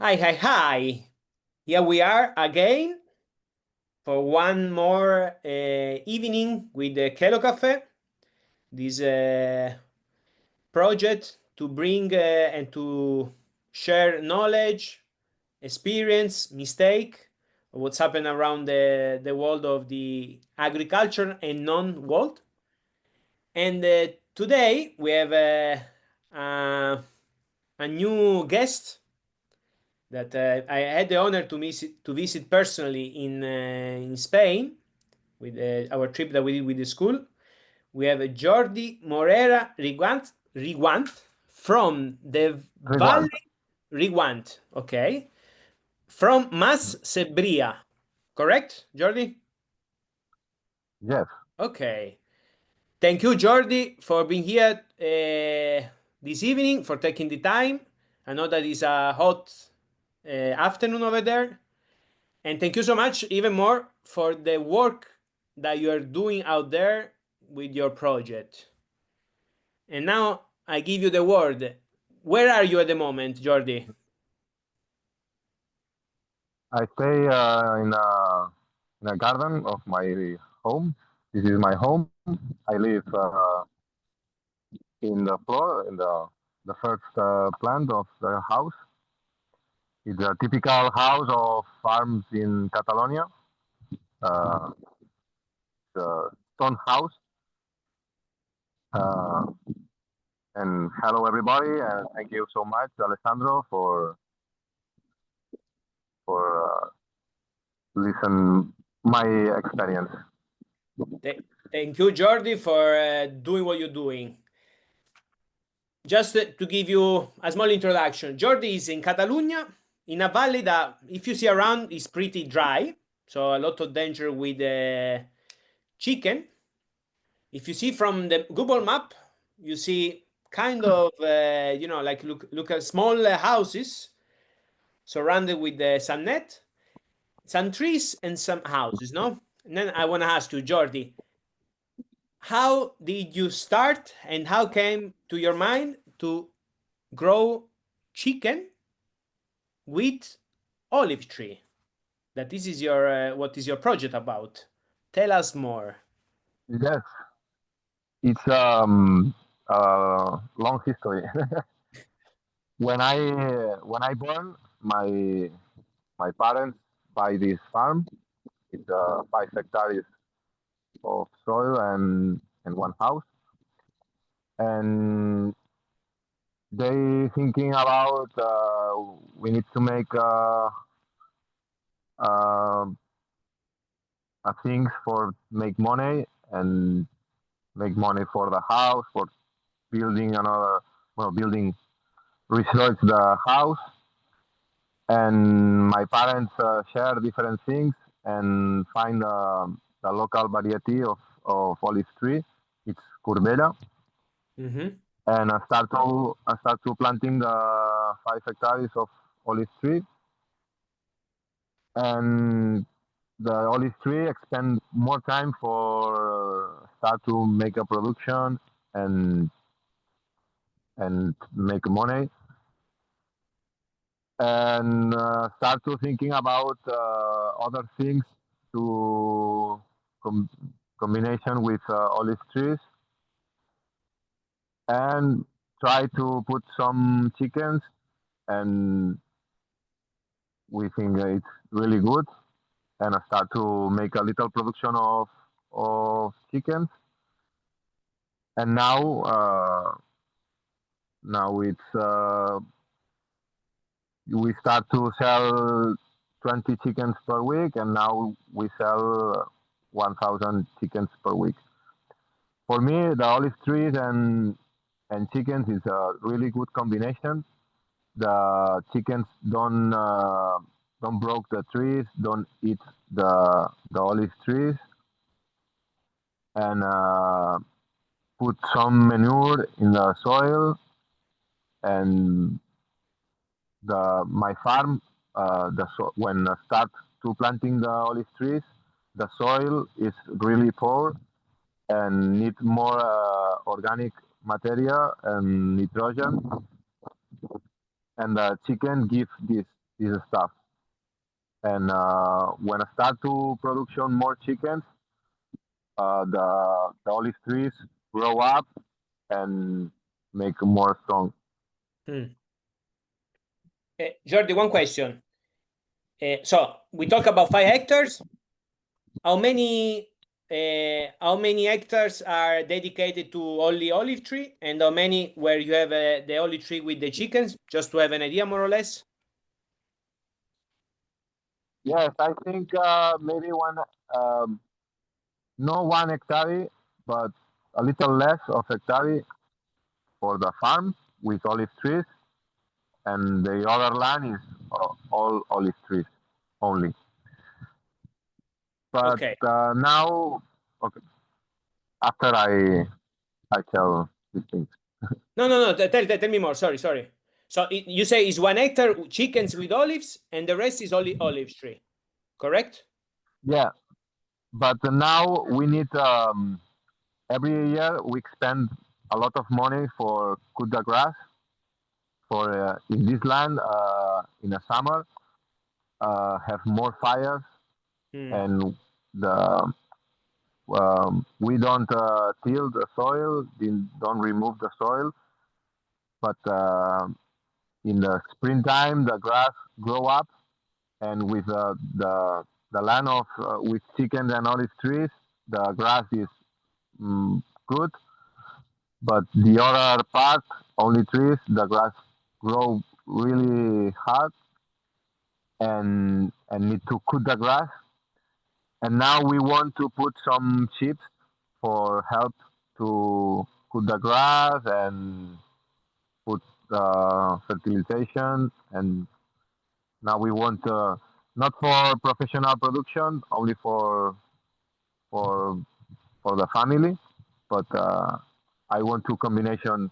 Hi, hi, hi. Here we are again for one more evening with the Kalo Café, this project to bring and to share knowledge, experience, mistake, what's happened around the world of the agriculture and non-world. And today we have a new guest that I had the honor to visit personally in Spain with our trip that we did with the school. We have Jordi Morera Reguant from the Vall Reguant. Reguant, okay, from Mas Cebrià, correct, Jordi? Yes, Okay. Thank you, Jordi, for being here this evening, for taking the time. I know that it's a hot afternoon over there. And thank you so much, even more, for the work that you are doing out there with your project. And now I give you the word. Where are you at the moment, Jordi? I stay in a garden of my home. This is my home. I live in the floor, in the first plant of the house. It's a typical house of farms in Catalonia. Uh, the stone house. Uh, and hello everybody, and thank you so much, Alessandro, for listen my experience. Thank you, Jordi, for doing what you're doing. Just to give you a small introduction, Jordi is in Catalonia, in a valley that, if you see around, is pretty dry. So a lot of danger with chicken. If you see from the Google map, you see kind of like look at small houses surrounded with some net, some trees, and some houses. No, and then I want to ask you, Jordi, how did you start, and how came to your mind to grow chicken with olive tree? That this is your what is your project about? Tell us more. Yes, it's a long history. when I born, my parents buy this farm. It's 5 hectares of soil and one house, and they thinking about we need to make uh, a things for make money and make money for the house for building another building research the house, and my parents share different things and find the local variety of olive tree. It's Corbella, Mm-hmm. and I start to planting the 5 hectares of olive tree, and the olive tree expend more time for start to make a production and and make money, and start to thinking about other things to com- combination with olive trees, and try to put some chickens, and we think it's really good, and I start to make a little production of chickens, and now it's we start to sell 20 chickens per week, and now we sell 1,000 chickens per week. For me, the olive trees and chickens is a really good combination. The chickens don't broke the trees, don't eat the olive trees, and put some manure in the soil, and the my farm when I start to planting the olive trees, the soil is really poor and need more organic material and nitrogen, and the chicken give this stuff. And when I start to production more chickens, the olive trees grow up and make more strong. Jordi, one question. So we talk about 5 hectares. How many hectares are dedicated to only olive tree, and how many where you have the olive tree with the chickens? Just to have an idea, more or less. Yes, I think maybe no 1 hectare, but a little less of hectare for the farm with olive trees, and the other land is all olive trees only. But Okay. now, okay, after I tell these things. No. Tell me more. Sorry. So you say it's 1 hectare chickens with olives, and the rest is only olive tree, correct? Yeah, but now we need every year we spend a lot of money for cut the grass for in this land in the summer have more fires and the we don't till the soil, don't remove the soil, but in the springtime the grass grow up, and with the land of with chickens and olive trees, the grass is good, but the other part, only trees, the grass grow really hard and need to cut the grass. And now we want to put some chips for help to cut the grass and put fertilization. And now we want not for professional production, only for the family, but I want to combination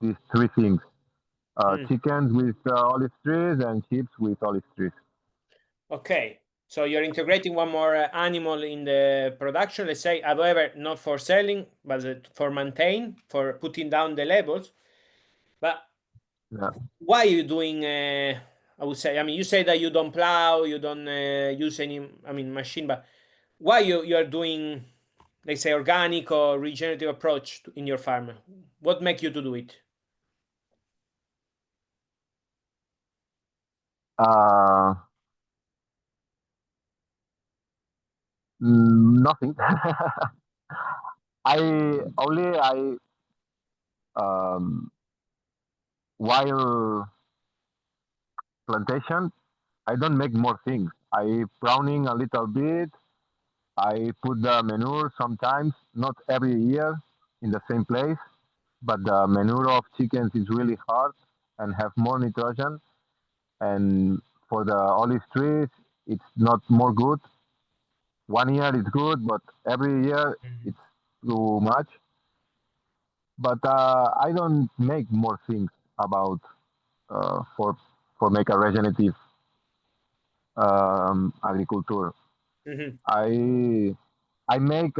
these 3 things: chickens with olive trees and sheep with olive trees. Okay, so you're integrating one more animal in the production, let's say, however, not for selling, but for maintain, for putting down the labels. But Yeah. why are you doing, I would say, I mean, you say that you don't plow, you don't use any, I mean, machine, but why you are doing, let's say, organic or regenerative approach in your farm? What make you to do it? Nothing. I while plantation, I don't make more things. I pruning a little bit. I put the manure sometimes, not every year in the same place, but the manure of chickens is really hard and have more nitrogen. And for the olive trees, it's not more good. 1 year is good, but every year it's too much. But I don't make more things about for make a regenerative agriculture. I make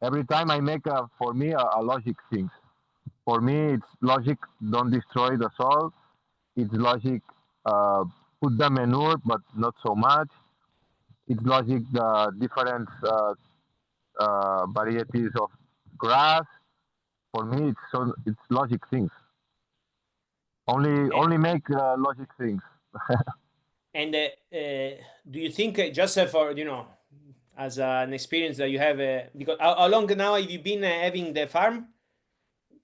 every time I make for me a logic things. For me, it's logic. Don't destroy the soil. It's logic. Uh, put the manure, but not so much. It's logic. The different varieties of grass. For me, it's logic things. Only make logic things. And do you think just for as an experience that you have, because how long now have you been having the farm?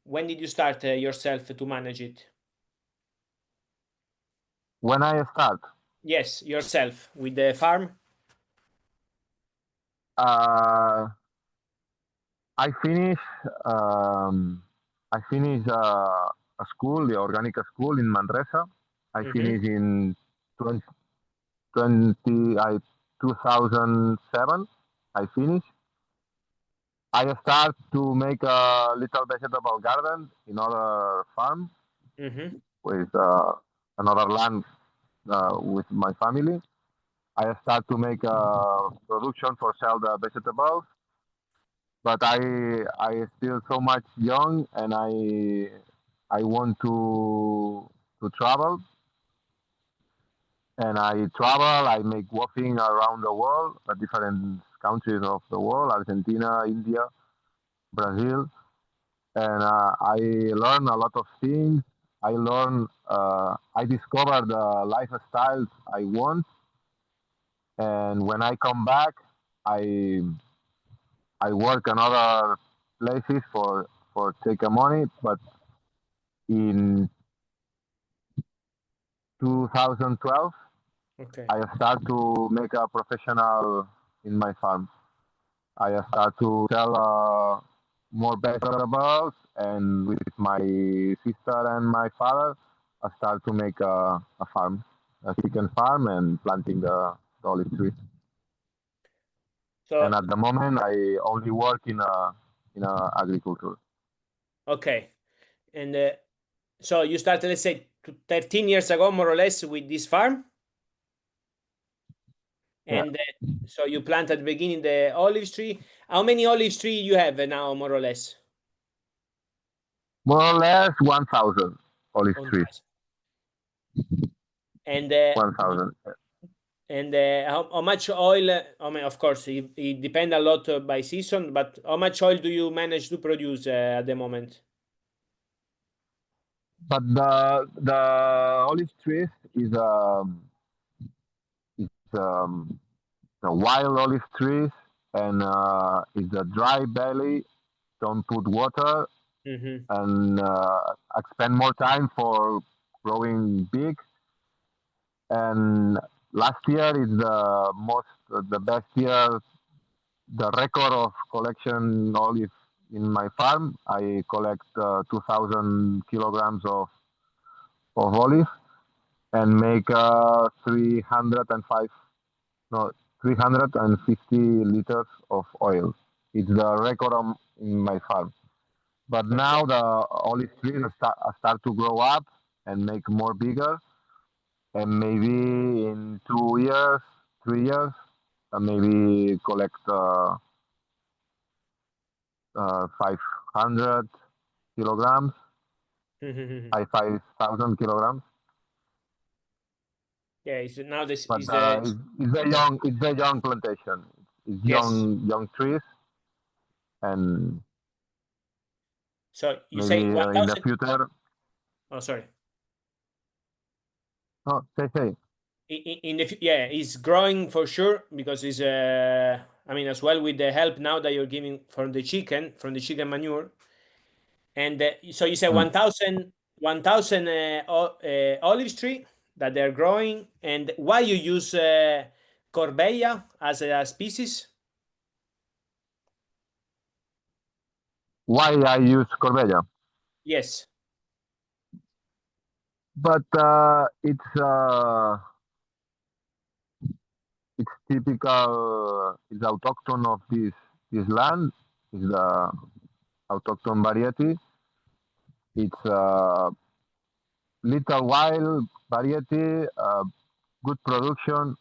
When did you start yourself to manage it? When I start, Yes, yourself with the farm. uh, I finish a school, the organic school in Manresa. I finished in 20, 2007. I finished. I start to make a little vegetable garden in other farm with another land with my family. I start to make a production for sell the vegetables, but I still so much young, and I want to travel, And I travel, I make walking around the world, different countries of the world, Argentina, India, Brazil. And I learn a lot of things. I discover the lifestyles I want. And when I come back, I I work in other places for take a money. But in 2012, Okay. I start to make a professional in my farm. I start to sell more vegetables, and with my sister and my father, I start to make a farm, a chicken farm, and planting the olive trees. So And at the moment, I only work in agriculture. okay, and so you started, let's say, 13 years ago, more or less, with this farm, Yeah, and so you plant at the beginning the olive tree. How many olive tree you have now, more or less? more or less 1,000 olive trees. 1,000. And 1,000. how much oil? I mean, of course, it depends a lot by season, but how much oil do you manage to produce at the moment? But the olive trees is the wild olive trees, and it's a dry belly. Don't put water, Mm-hmm. and I spend more time for growing big. And last year is the best year, the record of collection olive in my farm. I collect 2,000 kilograms of olive and make 305 no 350 liters of oil. It's the record in my farm. But Okay. now the olive trees start to grow up and make more bigger, and maybe in 2 years, 3 years, maybe collect 500 kilograms, Mm-hmm. 5,000 kilograms. Yeah, it's, now this But is the it's a young plantation. It's yes. young trees, and So you say maybe in the 1,000. future. Oh, sorry. Oh, say. In the yeah, it's growing for sure because it's I mean, as well, with the help now that you're giving from the chicken manure. And so you say Mm. 1,000 olive tree that they're growing. And why you use Corbella as a species? Why I use Corbella? Yes. But it's typical. It's autochthon of this land. It's the autochthon variety. It's a little wild variety, good production,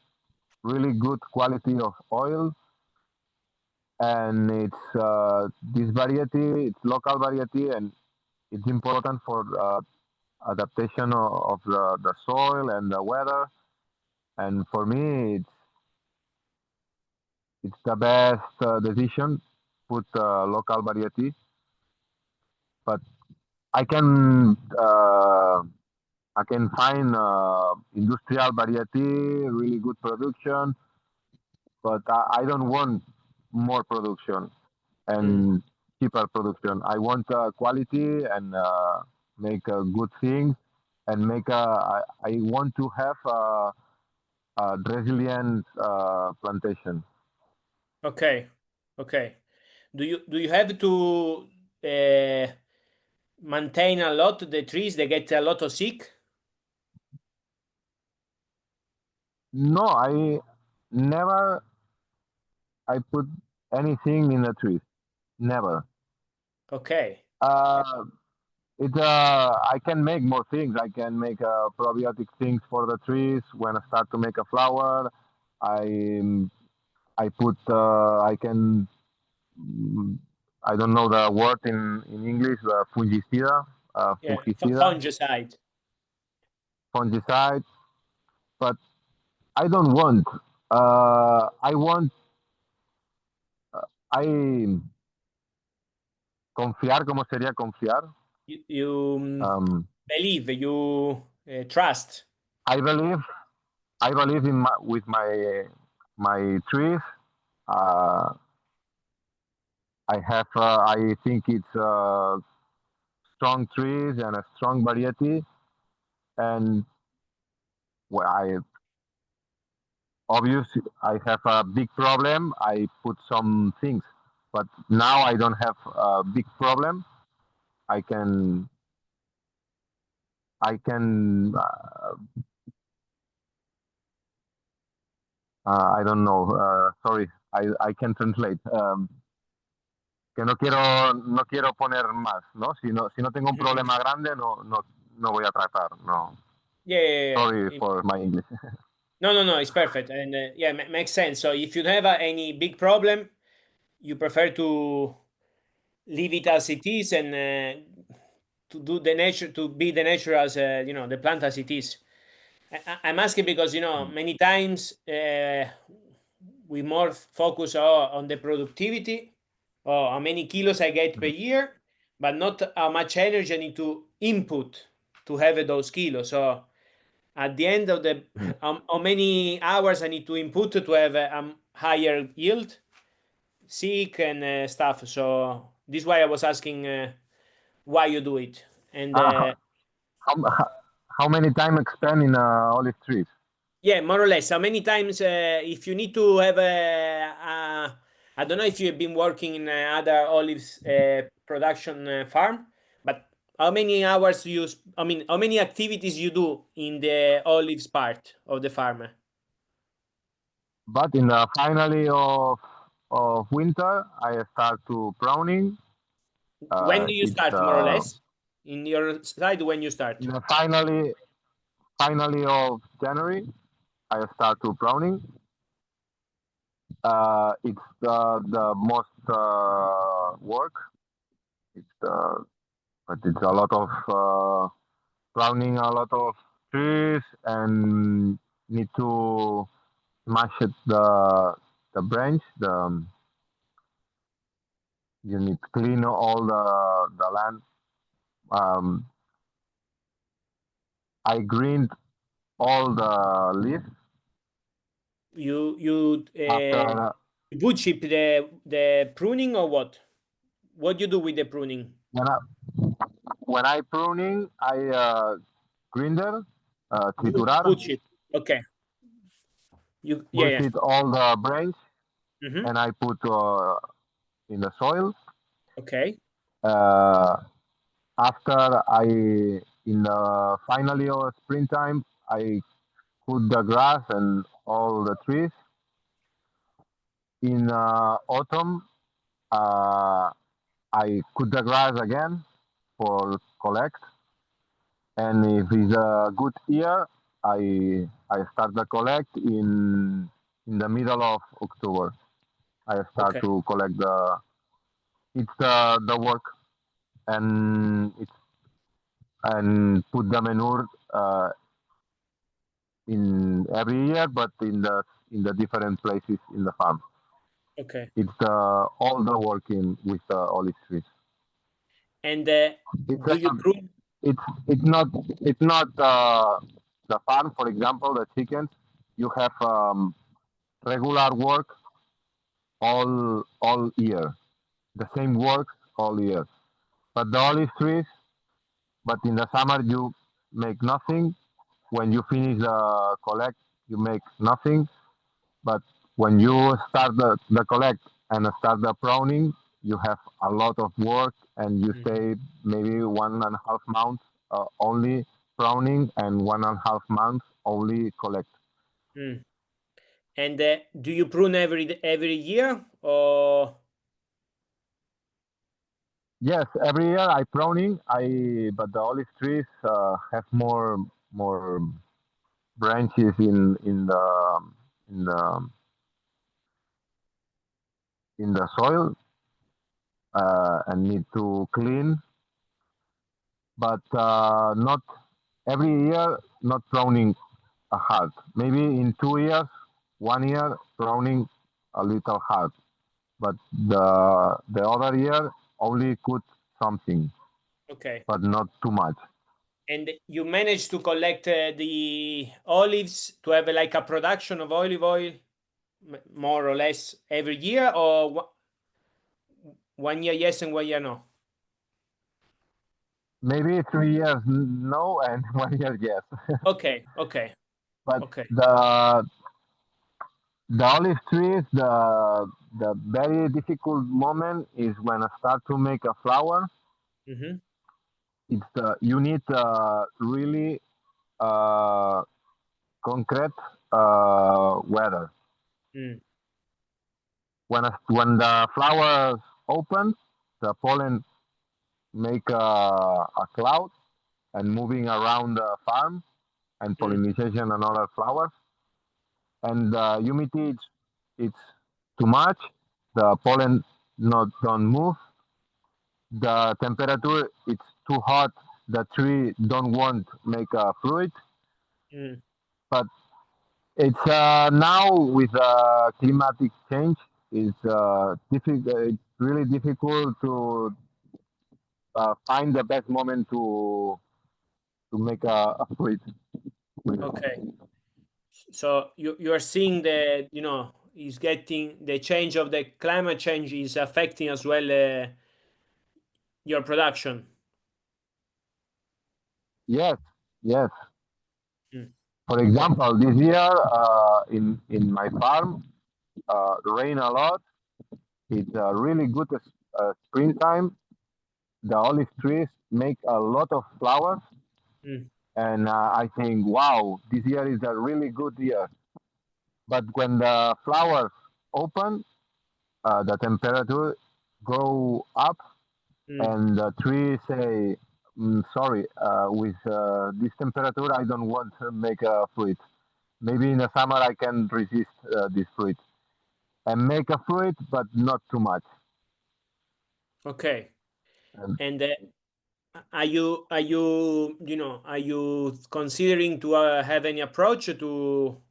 really good quality of oil, and this variety. It's local variety, and it's important for adaptation of the soil and the weather. And for me, it's the best decision. Put local variety, but I can uh, I can find industrial variety, really good production, but I don't want more production Mm. and cheaper production. I want quality and make good things and I want to have a resilient plantation. Okay. Okay. Do you have to uh, maintain a lot the trees? They get a lot of sick. No, I never I put anything in the trees. Never. Okay. Uh, I can make more things. I can make probiotic things for the trees. When I start to make a flower, I I put I can mm, I don't know the word in English, fungicida, Yeah. fungicida, Fungicide. fungicide. But I don't want. I want. I confiar. ¿Cómo sería confiar? You Um, believe, you trust. I believe. I believe in with my trees. Uh, I have. I think it's strong trees and a strong variety. And well, I obviously I have a big problem. I put some things, but now I don't have a big problem. I can. I can. I don't know. Sorry, I can translate. Que no quiero poner más, ¿no? Si no tengo un Mhm. problema grande, no voy a tratar, no. Yeah, Sorry yeah. for my English. No, it's perfect. And yeah, makes sense. So if you don't have any big problem, you prefer to leave it as it is and to do the nature, to be the nature as the plant as it is. I'm asking because many times we more focus on the productivity or how many kilos I get per year, but not how much energy I need to input to have those kilos. So at the end of the how many hours I need to input to have a higher yield, sick and stuff. So this is why I was asking why you do it. And Uh, how, how many time spend in olive trees? yeah, more or less. How many times, if you need to have I don't know if you've been working in other olives production farm, but how many hours you, I mean, how many activities you do in the olives part of the farm? But in the finally of winter, I start to pruning. When do you It's start, more or less? In your side, when you in start? the finally of January, I start to pruning. It's the most work. It's but it's a lot of pruning, a lot of trees, and need to smash it the branch. You need to clean all the land. Um, I greened all the leaves You after wood chip the pruning or what? What you do with the pruning? when I pruning. I grinder, Wood triturar, chip. Okay. push Yeah. it all the branch, Mm-hmm. and I put in the soil. Okay. Uh, After I in the finally of springtime, I cut the grass and all the trees. In autumn, uh, I cut the grass again for collect. And if it's a good year, I start the collect in the middle of October. I start Okay. to collect it's the work and it's and put the manure in every year, but in the different places in the farm. Okay. It's all the working with the olive trees. And It's do you prune? it's not the farm. For example, the chickens. You have regular work all year. The same work all year. But the olive trees. But in the summer you make nothing. When you finish the collect, you make nothing. But when you start the collect and start the pruning, you have a lot of work and you Mhm. stay maybe 1.5 months only pruning and 1.5 months only collect. Mm. And do you prune every year or Yes, every year I pruning. But the olive trees have more branches in the in the soil and need to clean. But not every year, not pruning hard. Maybe in 2 years, 1 year pruning a little hard, but the other year only cut something, Okay. but not too much. And you managed to collect the olives to have like a production of olive oil more or less every year, or 1 year yes and 1 year no? Maybe 3 years no and 1 year yes. Okay, okay, But okay. the olive trees, the very difficult moment is when I start to make a flower. Mm-hmm. It's you need really concrete weather. Mm. When the flowers open, the pollen make a cloud and moving around the farm and Mm. pollination and other flowers. And the humidity it's too much. The pollen not don't move. The temperature it's too hot. The tree don't want make a fruit. Mm. But it's now with climatic change, it's difficult. It's really difficult to find the best moment to make a fruit. Okay. So you are seeing that, is getting the change of the climate change is affecting as well your production. Yes, yes. Mm. For Okay. example, this year in my farm, rain a lot. It's a really good springtime. The olive trees make a lot of flowers, Mm. and I think, wow, this year is a really good year. But when the flowers open, the temperature go up, Mm. and the tree say, "Sorry, with this temperature, I don't want to make a fruit. Maybe in the summer I can resist this fruit and make a fruit, but not too much." Okay. And And are you considering to have any approach to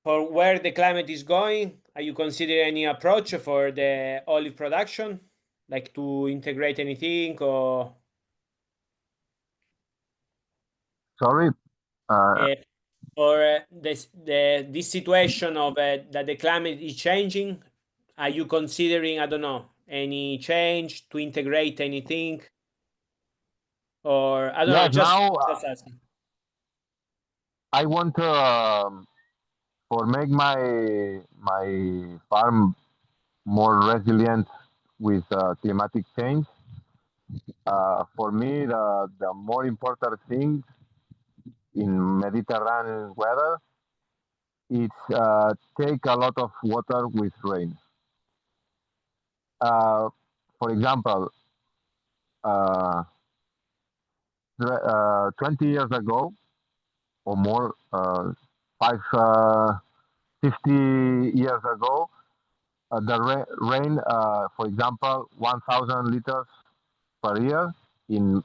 for where the climate is going? Are you considering any approach for the olive production, like to integrate anything or sorry, uh, uh, this situation of that the climate is changing? Are you considering, I don't know, any change to integrate anything, or I don't know, yes. Now just asking. I want to for make my farm more resilient with climatic change. For me, the more important thing in Mediterranean weather is take a lot of water with rain. Uh, for example, uh, 20 years ago or more, 50 years ago, the rain, for example, 1,000 liters per year in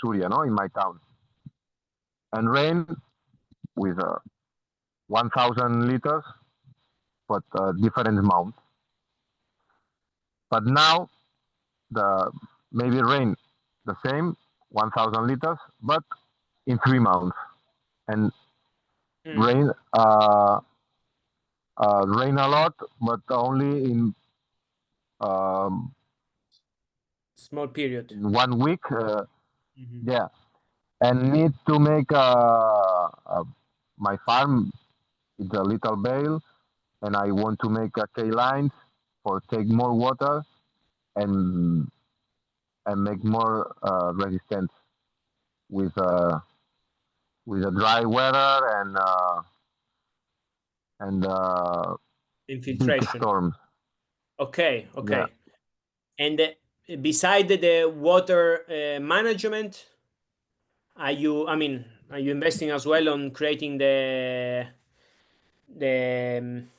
Suria, no, in my town, and rain with 1,000 liters, but different amount. But now the maybe rain the same 1,000 liters, but in 3 months, and Mm, rain rain a lot, but only um, small period. in 1 week. Mhm. Yeah, and need to make my farm is a little bale, and I want to make a K lines for take more water and make more resistant with with a dry weather and big Infiltration. storms. Okay, Yeah. okay. And beside the water management, are you investing as well on creating the um,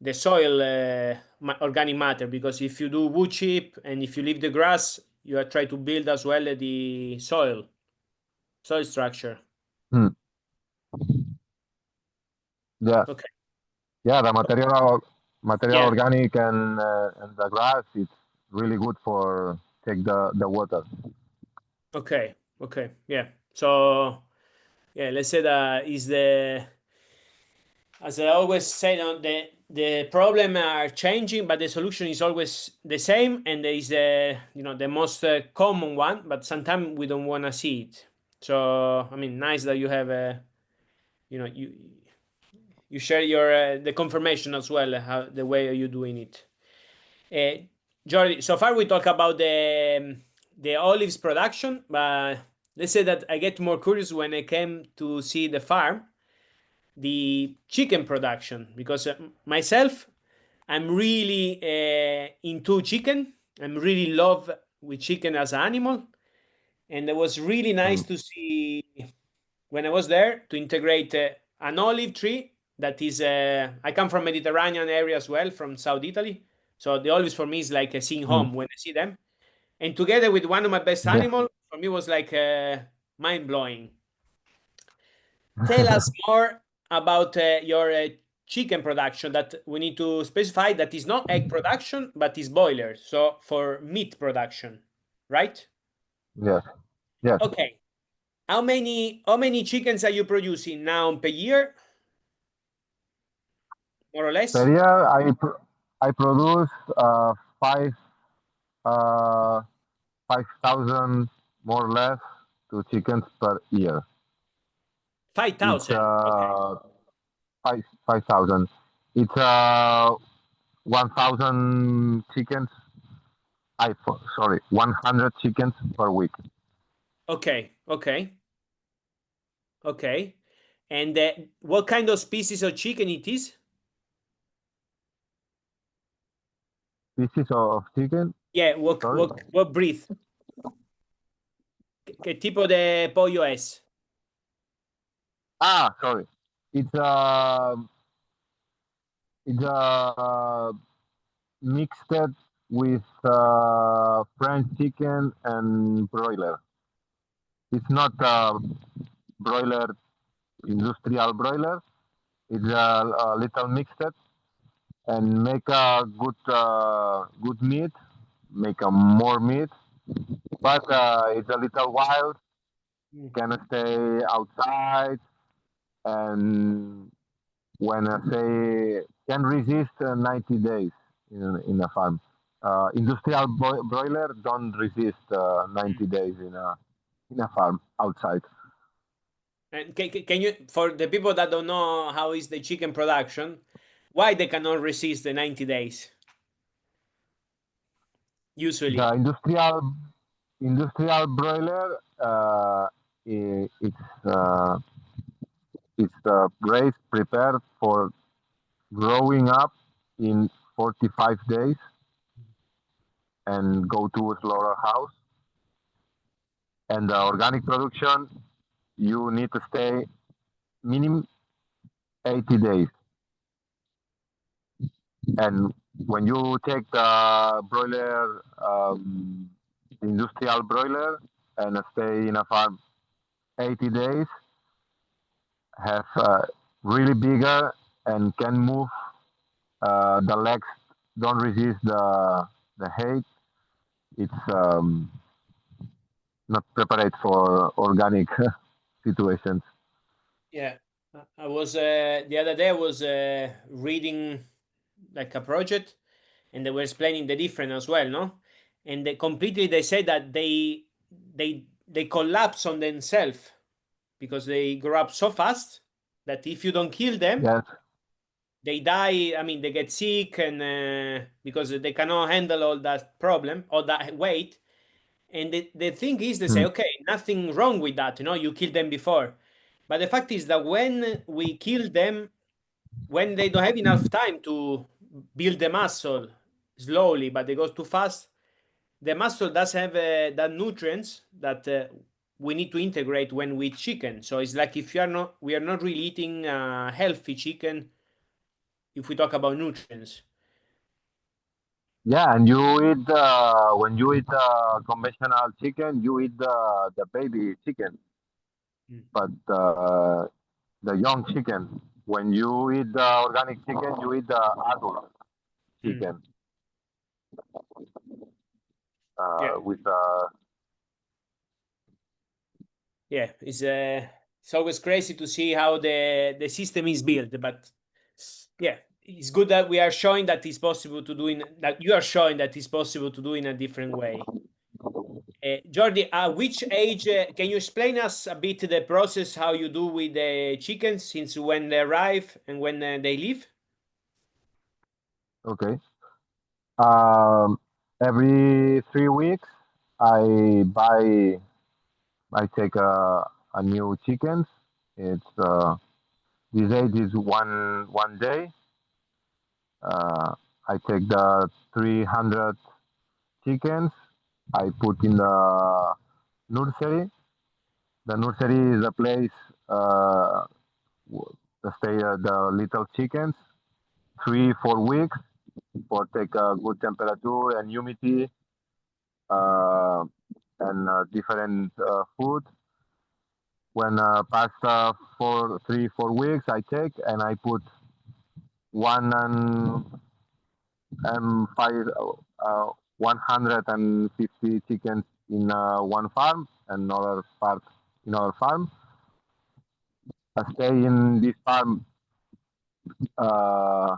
the soil organic matter? Because if you do wood chip and if you leave the grass, you are trying to build as well the soil structure. Hmm. Yeah, Okay. yeah. The material Yeah. organic and the grass, it's really good for take the water. Okay. Okay. Yeah. So yeah, let's say that is the, as I always say, the problem are changing, but the solution is always the same, and there is the, the most common one, but sometimes we don't want to see it. So I mean, nice that you have you share your the confirmation as well, how the way you're doing it. Uh, Jordi, so far we talk about the olives production, but let's say that I get more curious when I came to see the farm, the chicken production, because myself, I'm really into chicken. I'm really love with chicken as an animal, and it was really nice Hmm. to see when I was there to integrate an olive tree that is. I come from Mediterranean area as well, from South Italy, so the olives for me is like a seeing Hmm. home when I see them, and together with one of my best Yeah. animal, for me was like mind blowing. Tell us more about your chicken production, that we need to specify that is not egg production, but is boiler. So for meat production, right? Yes. Yes. Okay. How many chickens are you producing now per year, more or Per less? year, I produce five uh, 5,000 more or less to chickens per year. It's 5,000. Okay. five thousand. It's 1,000 chickens. Sorry, 100 chickens per week. Okay. Okay. Okay. And what kind of species of chicken it is? Pieces of chicken. Yeah, Sorry. what breed? ¿Qué tipo de pollo es? Sorry. It's mixed with French chicken and broiler. It's not broiler, industrial broiler. It's a little mixed and make a good meat, make a more meat, but it's a little wild. Can stay outside, and when I say can resist 90 days in a farm. Industrial broiler don't resist 90 days in a farm outside. And can you, for the people that don't know how is the chicken production, why they cannot resist the 90 days The usually? industrial broiler, it's raised prepared for growing up in 45 days and go to a slaughterhouse. And the organic production, you need to stay minimum 80 days. And when you take the broiler, industrial broiler, and stay in a farm 80 days, have really bigger and can move. The legs don't resist the height. It's not prepared for organic situations. Yeah. I was the other day I was reading like a project, and they were explaining the difference as well, no? And they said that they collapse on themselves because they grow up so fast that if you don't kill them, Yes. they die. I mean, they get sick, and because they cannot handle all that problem, all that weight. And the thing is, they say, Hmm. okay, nothing wrong with that, you killed them before. But the fact is that when we kill them, when they don't have enough time to build the muscle slowly, but they go too fast, the muscle does have that nutrients that we need to integrate when we eat chicken. So it's like if we are not really eating healthy chicken if we talk about nutrients. Yeah, and you eat when you eat conventional chicken, you eat the baby chicken. but the young chicken. When you eat the organic chicken, you eat the adult chicken with yeah, it's always crazy to see how the system is built, but yeah, it's good that we are showing that it's possible to do that you are showing that it's possible to do in a different way. Jordi, which age can you explain us a bit the process how you do with the chickens since when they arrive and when they leave? okay. Every 3 weeks, I take a new chickens. It's this age is one day. I take the 300 chickens. I put in the nursery. The nursery is a place to stay the little chickens 3-4 weeks for take a good temperature and humidity uh, and different food. When past 4 3 4 weeks, I take and I put one and five 150 chickens in one farm and another part in another farm. I stay in this farm uh,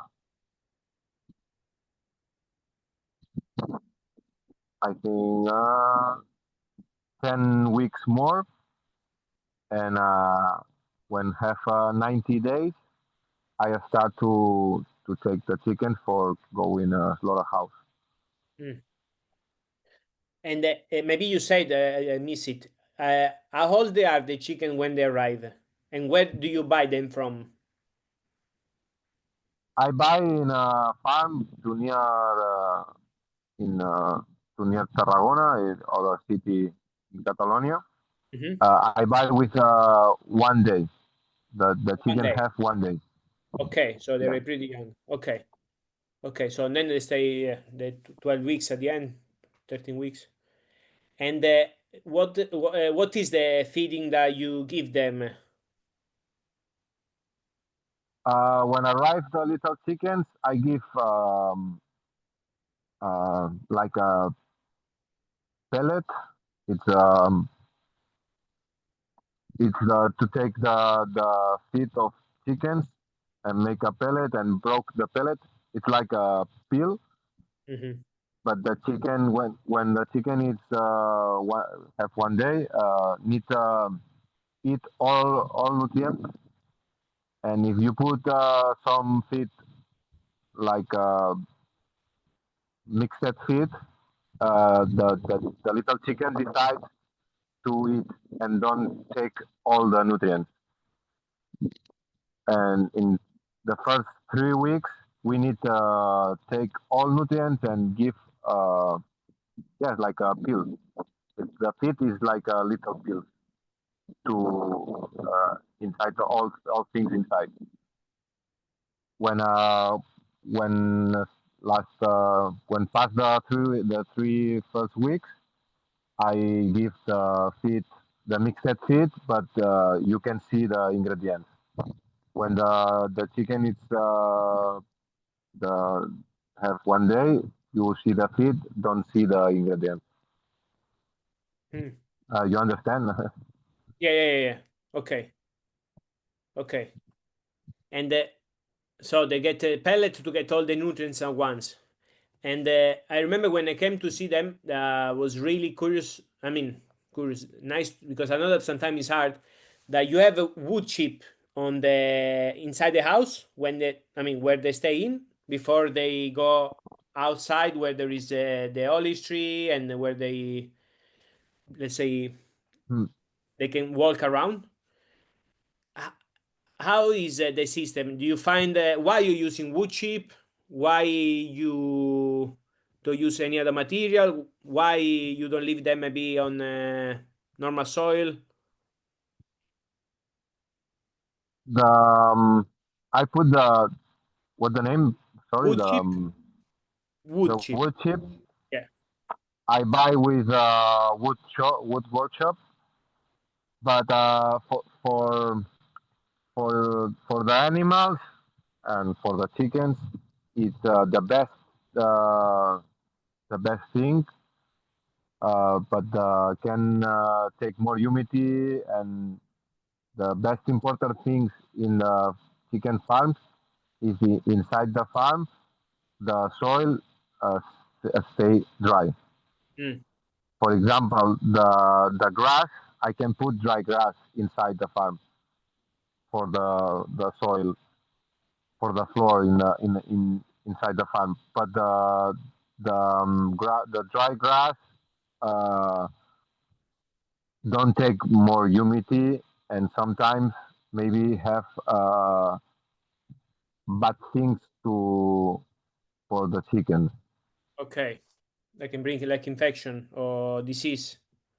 I think 10 weeks more, and when have 90 days, I start to take the chickens for go in a slaughterhouse. And maybe you said I miss it. How old they are the chicken when they arrive, and where do you buy them from? I buy in a farm to near Tarragona, or a city in Catalonia. I buy with 1 day. The 1 chicken day. have 1 day. Okay, so they're Yeah. pretty young. Okay, okay. So then they stay the 12 weeks at the end, 13 weeks. And what is the feeding that you give them? When arrive the little chickens, I give like a pellet. It's to take the feet of chickens and make a pellet and broke the pellet. It's like a peel, but the chicken when the chicken is have 1 day need eat all nutrients. And if you put some feed like mixed feed, the little chicken decides to eat and don't take all the nutrients. And in the first 3 weeks, we need to take all nutrients and give, like a pill. The feed is like a little pill to inside all things inside. When when past the three first weeks, I give the mixed feed, but you can see the ingredients. When the chicken is the have 1 day, you will see the feed, don't see the ingredients. You understand? Yeah. Okay, okay. And so they get a pellet to get all the nutrients at once. And I remember when I came to see them, was really curious. I mean, curious, nice, because I know that sometimes it's hard that you have a wood chip on the inside the house when where they stay in before they go outside where there is the olive tree and where they, let's say, they can walk around. How is the system? Do you find why you using wood chip? Why you don't use any other material? Why you don't leave them maybe on normal soil? The I put what the name? Sorry, Wood chip? Wood the chip. wood chip. Yeah. I buy with wood workshop. But for the animals and for the chickens, it's the best thing. But can take more humidity, and the best important things in the chicken farms is inside the farm the soil stay dry. Mm. For example, the grass, I can put dry grass inside the farm for the soil, for the floor inside the farm. But the dry grass uh, don't take more humidity, and sometimes maybe have bad things to for the chicken. Okay, that can bring like infection or disease.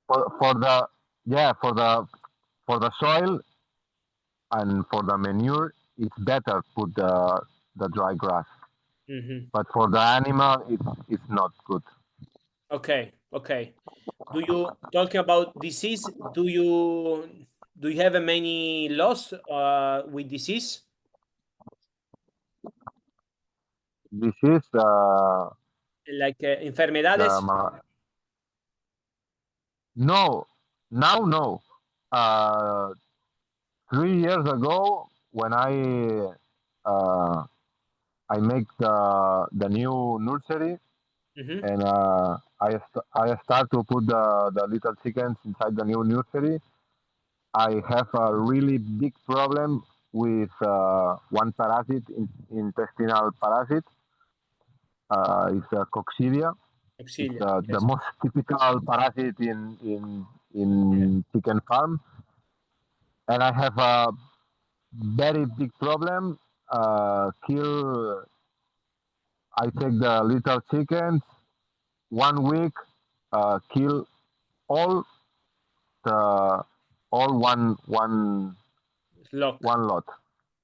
For the yeah for the soil and for the manure, it's better put the dry grass. Hmm. But for the animal, it's not good. Okay, okay. Do you talking about disease? Do you have a many loss with disease This is like enfermedades? no, now no. Uh, 3 years ago, when uh, I make the new nursery, Hmm. and I start to put the little chickens inside the new nursery. I have a really big problem with one parasite, intestinal parasite. It's a coccidia. It's Auxilia, the yes. most typical parasite Yeah. in chicken farm, and I have a very big problem. Kill. I take the little chickens 1 week. Kill all the all Lock. one lot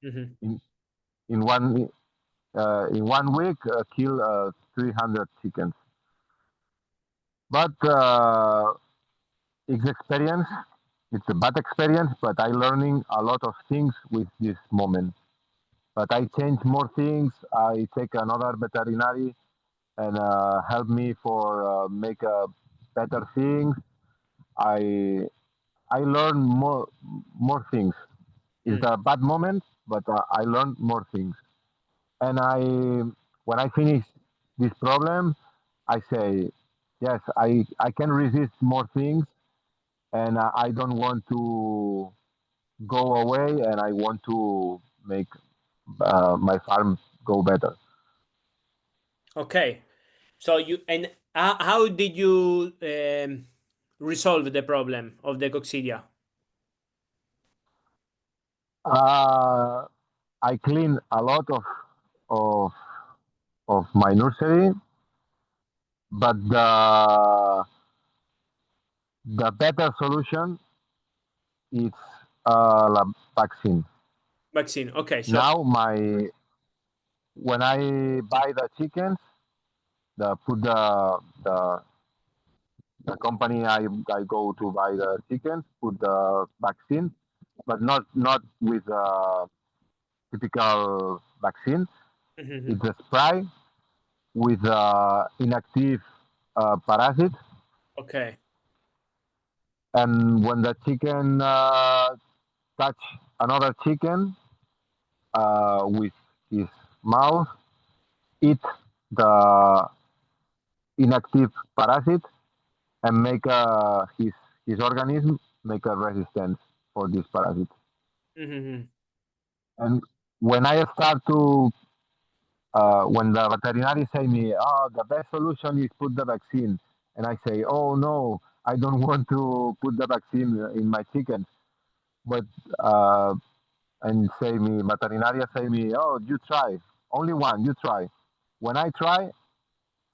Hmm. in in one in 1 week. Kill 300 chickens. But it's experience. It's a bad experience, but I learning a lot of things with this moment. But I change more things. I take another veterinary and help me for make better things. I I learn more things. It's Mm. a bad moment, but I learn more things. And when I finish this problem, I say, yes, I can resist more things, and I don't want to go away, and I want to make my farm go better. Okay. So how did you resolve the problem of the coccidia? Uh, I clean a lot of of my nursery, but the better solution is la vaccine. Vaccine. Okay. So. Now my when I buy the chickens, the the company I go to buy the chickens put the vaccine, but not with typical vaccine. Mhm. It's a spray with inactive parasite, Okay. and when the chicken touch another chicken with his mouth, eat the inactive parasite and make his organism make a resistance for this parasite. Mhm. And when I start to when the veterinary say me, oh, the best solution is put the vaccine, and I say, oh no, I don't want to put the vaccine in my chickens, but uh, and say me, veterinaria say me, oh, you try, only one, you try. When I try,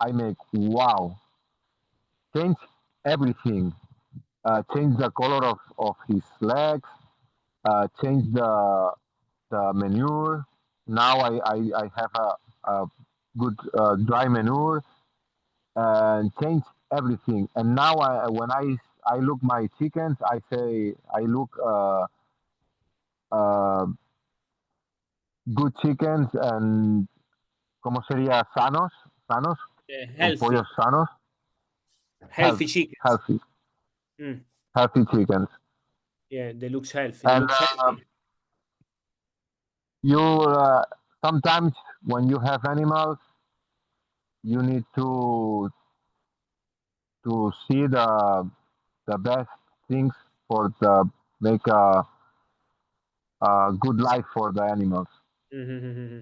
I make wow, change everything, change the color of his legs, change the manure. Now I have a good dry manure and change everything. And now when I look my chickens. I say I look good chickens and ¿cómo sería sanos? Sanos, con pollos Healthy, sanos, healthy chickens. healthy, Mm, healthy chickens. yeah, they looks healthy. They And looks healthy. you sometimes when you have animals, you need to see the best things for the make a good life for the animals. Mm-hmm.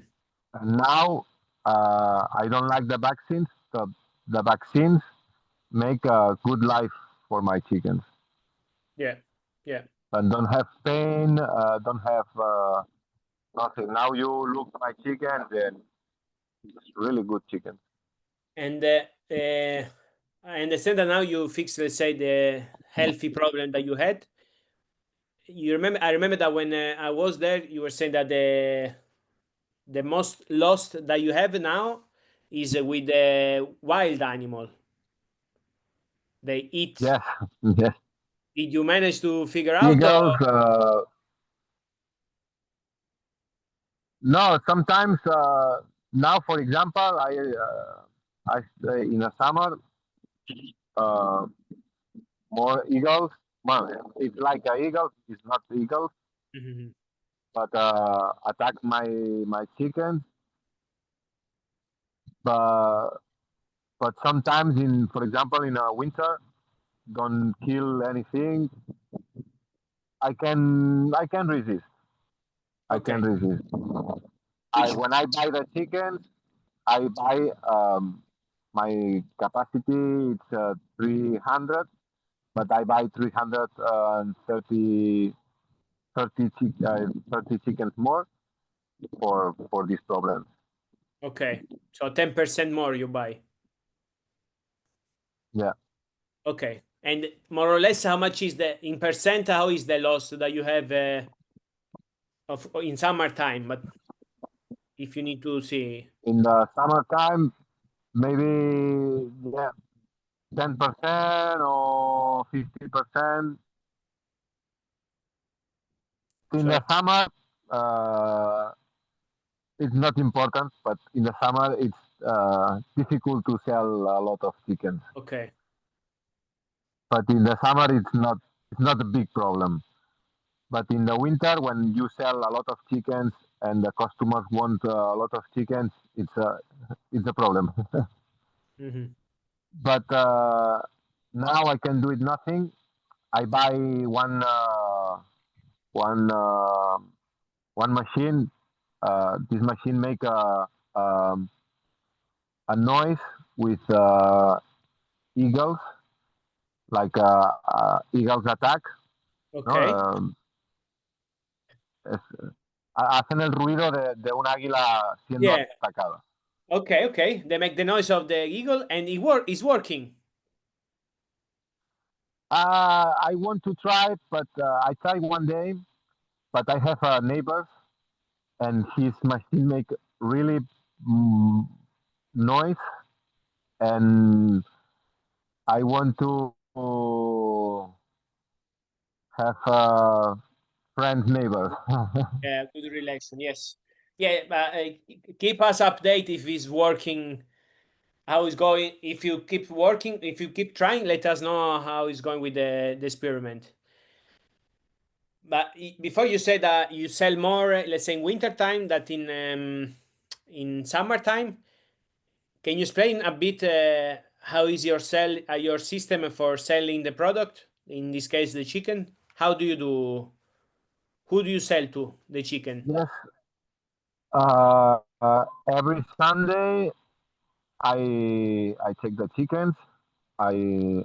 And now I don't like the vaccines. The vaccines make a good life for my chickens Yeah, yeah. and don't have pain, don't have nothing. Now you look my chickens and it's really good chicken. And I understand that now you fix, let's say, the healthy problem that you had. You remember? I remember that when I was there, you were saying that the most lost that you have now is with the wild animal. They eat. Yes, yes. Did you manage to figure out? Or Eagles. No, sometimes now, for example, I in the summer uh, more eagles. Well, it's like a eagle. It's not eagles, Mhm. but attack my chickens. But but sometimes for example, in a winter, don't kill anything. I can resist. I can Okay, resist. which When I buy the chickens, I buy my capacity. It's 300, but I buy 330 30 chickens more for this problem. okay, so 10% more you buy. Yeah. Okay, and more or less, how much is the in percent? How is the loss that you have of in summertime? But if you need to see, In the summertime, maybe yeah, 10% or 50%. In so the summer, uh, it's not important, but in the summer, it's difficult to sell a lot of chickens. okay. But in the summer, it's not a big problem. But in the winter, when you sell a lot of chickens and the customers want a lot of chickens, it's a problem. Hmm. But now I can do it nothing. I buy one one machine. This machine make um, a noise with eagles, like eagles attack. ¿No? Okay. Hacen el ruido de un águila siendo Yeah. atacada. Okay. Okay. They make the noise of the eagle, and it's working. I want to try, but I tried one day, but I have a neighbor, and his machine make really mm, noise, and I want to have a friend neighbor. Yeah. Good relation. Yes. Yeah. But keep us update if it's working. How it's going? If you keep working, if you keep trying, let us know how it's going with the experiment. But before you said that you sell more, let's say in winter time, that in summertime. Can you explain a bit how is your system for selling the product? In this case, the chicken. How do you do? Who do you sell to the chicken? Yes, every Sunday I take the chickens. I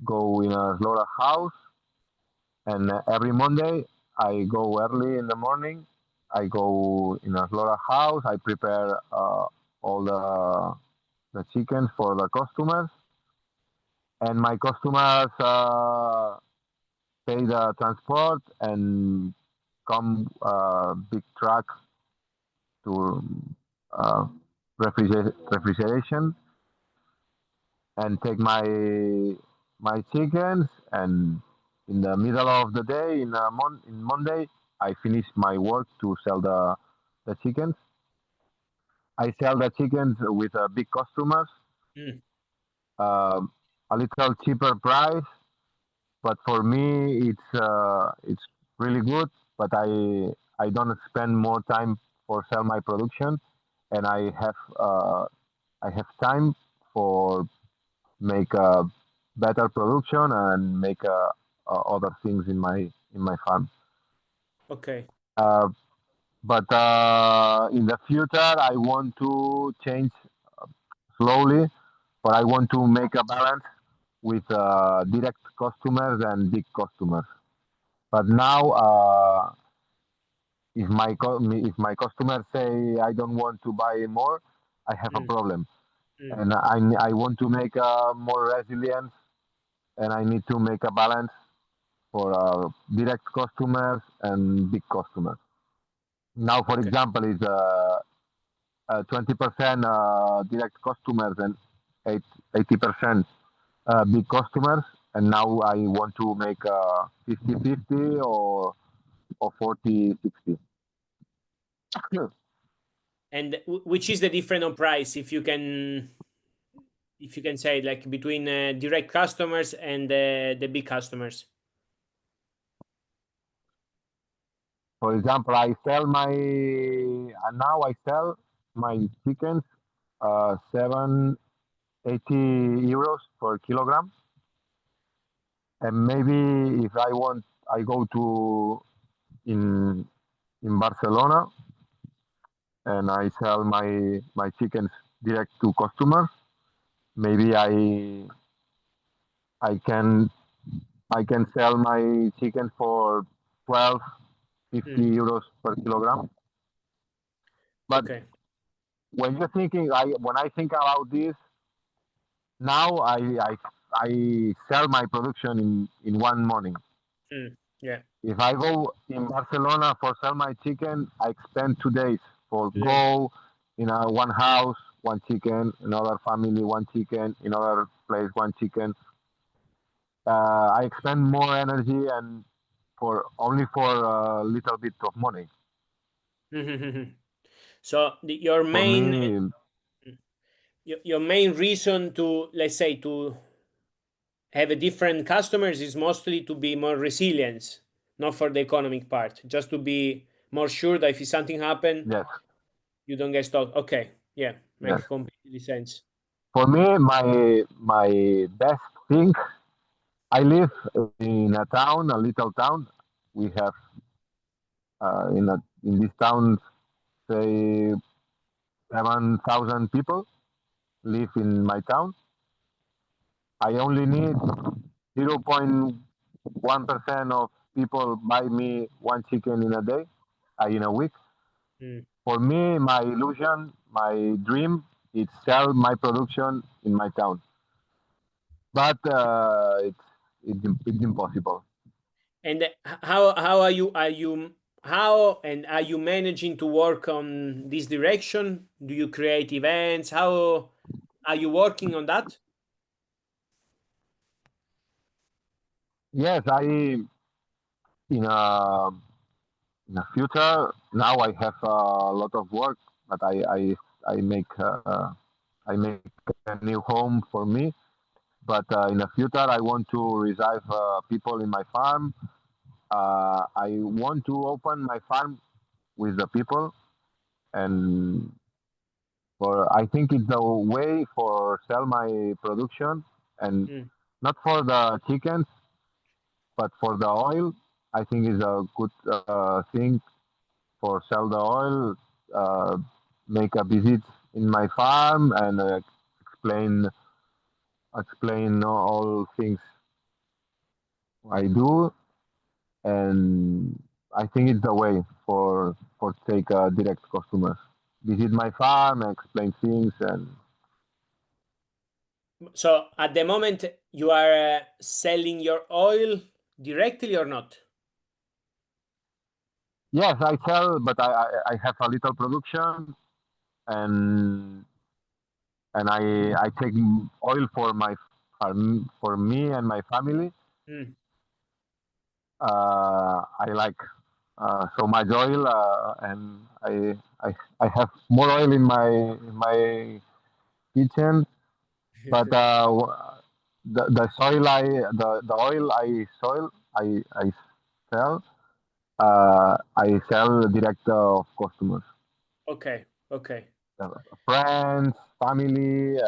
go in a slaughterhouse, and every Monday I go early in the morning. I go in a slaughterhouse. I prepare all the chickens for the customers, and my customers pay the transport and come big truck to uh, refrigeration and take my chickens, and in the middle of the day, in Monday, I finish my work to sell the chickens. I sell the chickens with big customers, Mm. uh, a little cheaper price, but for me it's really good. But I don't spend more time for sell my production, and I have time for make a better production and make other things in my farm. Okay. Uh, but in the future, I want to change slowly, but I want to make a balance with direct customers and big customers. But now, if my customers say I don't want to buy more, I have a Mm. problem, Mm. and I want to make more resilience, and I need to make a balance for direct customers and big customers. Now, for Okay. example, is 20% direct customers and 80% big customers, and now I want to make 50-50 or 40-60. And which is the difference on price, if you can say, like, between direct customers and the big customers? For example, I sell my now I sell my chickens 780 euros per kilogram, and maybe if I want, I go to in Barcelona and I sell my chickens direct to customers. Maybe I can I can sell my chicken for 12, 50 Mm. euros per kilogram. But Okay. when you're thinking, when I think about this, now I sell my production in one morning. Mm. Yeah. If I go in Barcelona for sell my chicken, I spend 2 days for 2 days. go in one house, one chicken, another family, one chicken, another place, one chicken. I expend more energy and for only for a little bit of money. So your For main me, your main reason to, let's say, to have a different customers is mostly to be more resilient, not for the economic part, just to be more sure that if something happen, yes, you don't get stuck. Okay, yeah, yes. make completely sense. For me, my best thing. I live in a town, a little town. We have in this town, say 7,000 people live in my town. I only need 0.1% of people buy me one chicken in a day, in a week. Mm. For me, my illusion, my dream, is sell my production in my town. But it's impossible. And how are you managing to work on this direction? Do you create events? How are you working on that? Yes, in a in the future. Now I have a lot of work, but I make a new home for me. But in the future, I want to receive people in my farm. I want to open my farm with the people, and for I think it's the way for sell my production, and Mm. not for the chickens, but for the oil. I think is a good thing for sell the oil, uh, make a visit in my farm and explain all things I do, and I think it's the way for take direct customers. Visit my farm, explain things, and So at the moment, you are selling your oil directly or not? yes, I sell, but I have a little production, and I take oil for my for me and my family. Mm. I like so much oil, and I have more oil in my kitchen. But the soil the oil I sell, I sell direct of customers, Okay, okay. friends, family,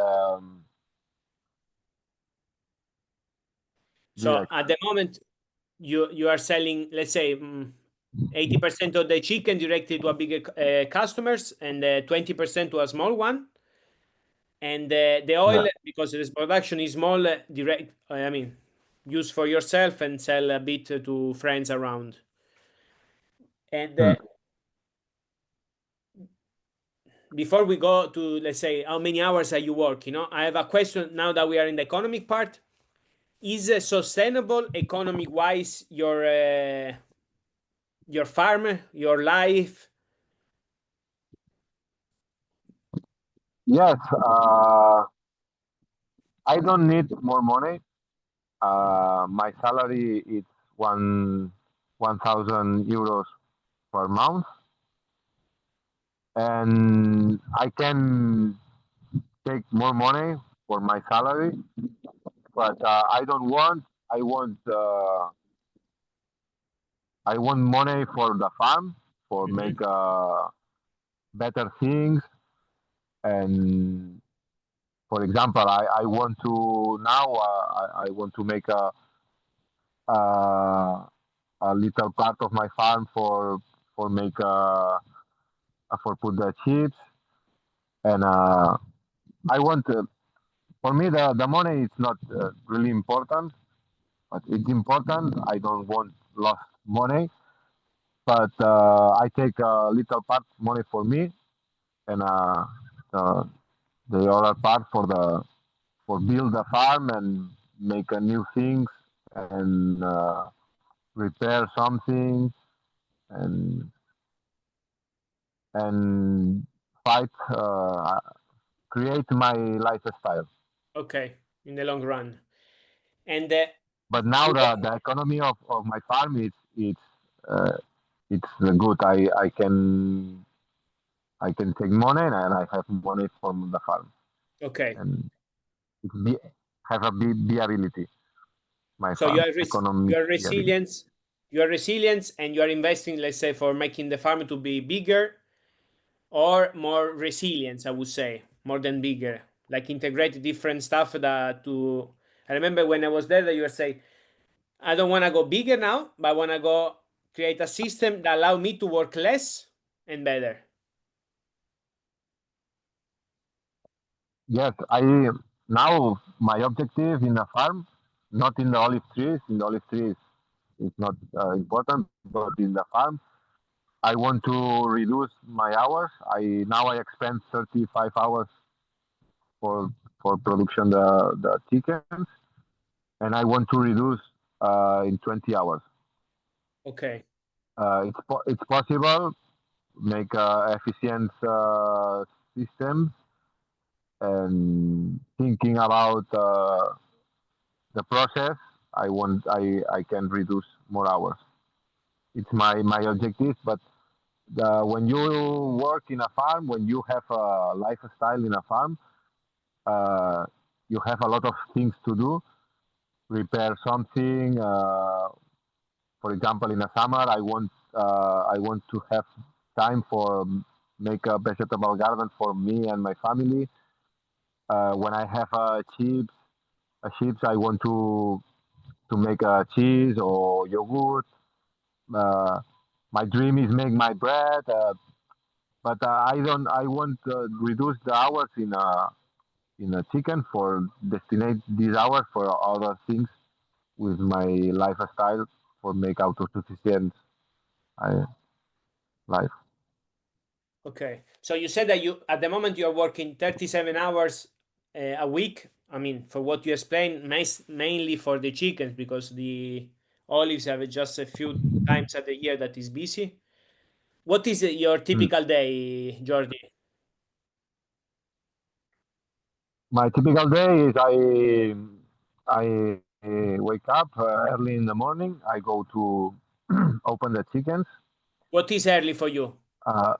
So direct. at the moment, you are selling, let's say, 80% of the chicken directly to a bigger customers and 20% to a small one. And the oil, Yeah. because this production is small, direct, I mean, use for yourself and sell a bit to friends around. And Hmm. before we go to, let's say, how many hours are you working? I have a question now that we are in the economic part. Is sustainable economic wise your farm, your life? Yes, I don't need more money. My salary is 1,000 euros per month, and I can take more money for my salary, but I don't want. I want. I want money for the farm for Mhm. make better things. And for example, I want to now. I want to make uh, a little part of my farm for make for put the chips, and I want. For me, the money is not really important, but it's important. I don't want lost money, but I take a little part money for me, and the, the other part for build the farm and make a new things and repair something and and fight create my lifestyle. Okay, in the long run. And But now you the economy of my farm uh, it's good. I can take money and I have money from the farm okay. and it have a viability. My So you farm are economic your viability. resilience, your resilience, and you are investing, let's say, for making the farm to be bigger or more resilience, I would say, more than bigger. Like integrate different stuff that to. I remember when I was there that you were saying, I don't want to go bigger now, but I want to go create a system that allow me to work less and better. Yes, I now my objective in the farm, not in the olive trees. In the olive trees, it's not important, but in the farm, I want to reduce my hours. I expend 35 hours for production the chickens, and I want to reduce in 20 hours. Okay. It's possible make efficient systems and thinking about the process. I can reduce more hours. It's my objective, but when you work in a farm, when you have a lifestyle in a farm, uh, you have a lot of things to do. Repair something. For example, in the summer, I want to have time for make a vegetable garden for me and my family. When I have chips, I want to make a cheese or yogurt. Uh, my dream is make my bread, but I don't. I want to reduce the hours in a chicken for destinate these hours for other things with my lifestyle for make autosufficient uh, life. Okay. So you said that you at the moment you are working 37 hours a week. I mean, for what you explained, mainly for the chickens because the olives have just a few times at the year that is busy. What is your Mm. typical day, Jordi? My typical day is I wake up early in the morning. I go to open the chickens. What is early for you? Uh,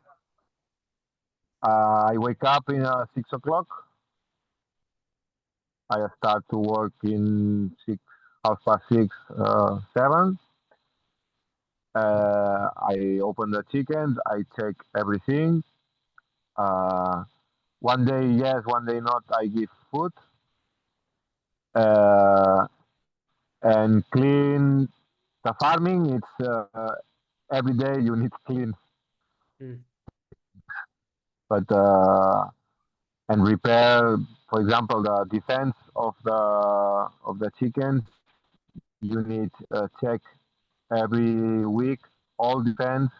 I wake up in 6 o'clock. I start to work in 6, 6:30, 7. I open the chickens. I check everything. One day yes, one day not. I give food and clean the farming. It's every day you need to clean, but and repair. For example, the defense of the chickens. You need check every week all defense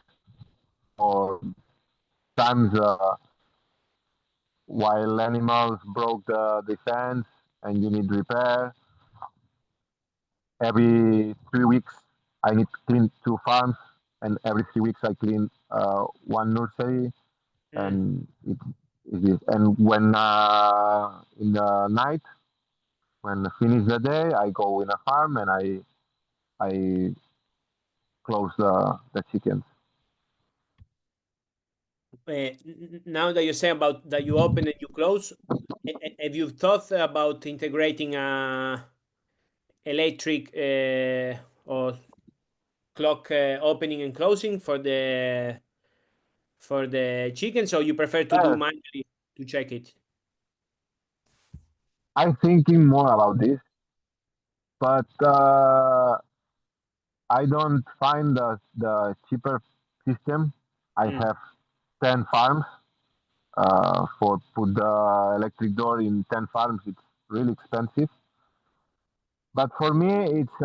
or times wild animals broke the defense and you need repair. Every 3 weeks I need to clean 2 farms, and every 3 weeks I clean one nursery, and it is. And when in the night, when I finish the day, I go in a farm and I close the chickens. Now that you say about that you open and you close, have you thought about integrating a electric or clock opening and closing for the chickens, or you prefer to do Yes, manually to check it? I'm thinking more about this, but I don't find the cheaper system. I have 10 farms. For put the electric door in 10 farms, it's really expensive. But for me, it's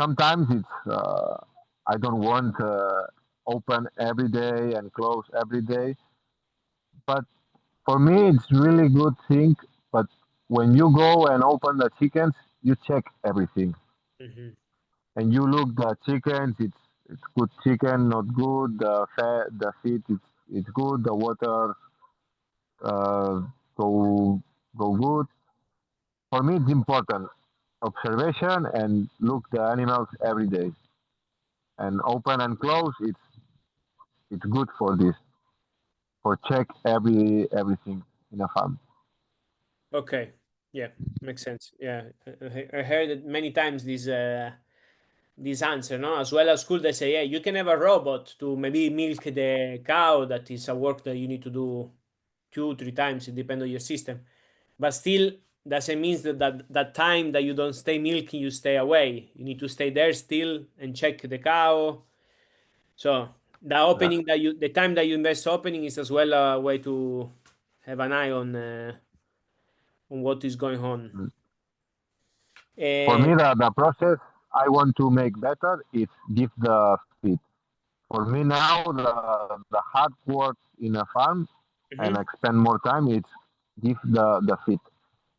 sometimes it's I don't want open every day and close every day. But for me, it's really good thing. But when you go and open the chickens, you check everything and you look the chickens. It's good chicken, not good. The fat, the feed, it's good. The water uh, go go good. For me, it's important observation and look the animals every day. And open and close, it's good for this, for check everything in a farm. Okay, yeah, makes sense. Yeah, I heard it many times this answer, no? As well as school, they say, yeah, you can have a robot to maybe milk the cow. That is a work that you need to do 2, 3 times. It depends on your system, but still doesn't mean that time that you don't stay milking, you stay away. You need to stay there still and check the cow. So the Yeah. opening that the time that you invest opening is as well a way to have an eye on what is going on. Mm. For Uh, me, the process I want to make better is give the feed. For me now, the hard work in a farm and I spend more time, it's give the feed.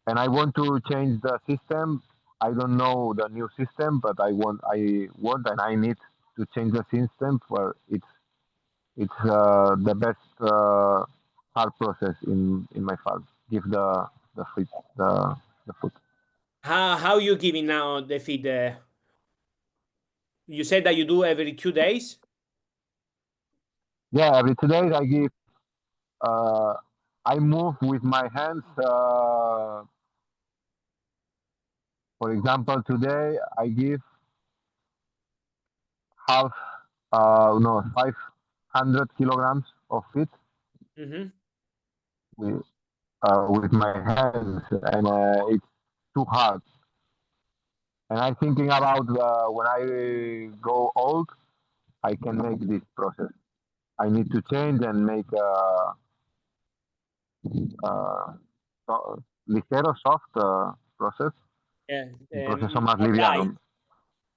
And I want to change the system. I don't know the new system, but I want and I need to change the system for it's the best hard process in my farm. Give the feed the food. how you giving now the feed? You said that you do every 2 days. Yeah, every 2 days I give. Uh, I move with my hands. For example, today I give half, no, 500 kilograms of feed with with my hands, and it's too hard. And I'm thinking about when I go old, I can make this process. I need to change and make ligero, soft process, Yeah, un proceso más liviano.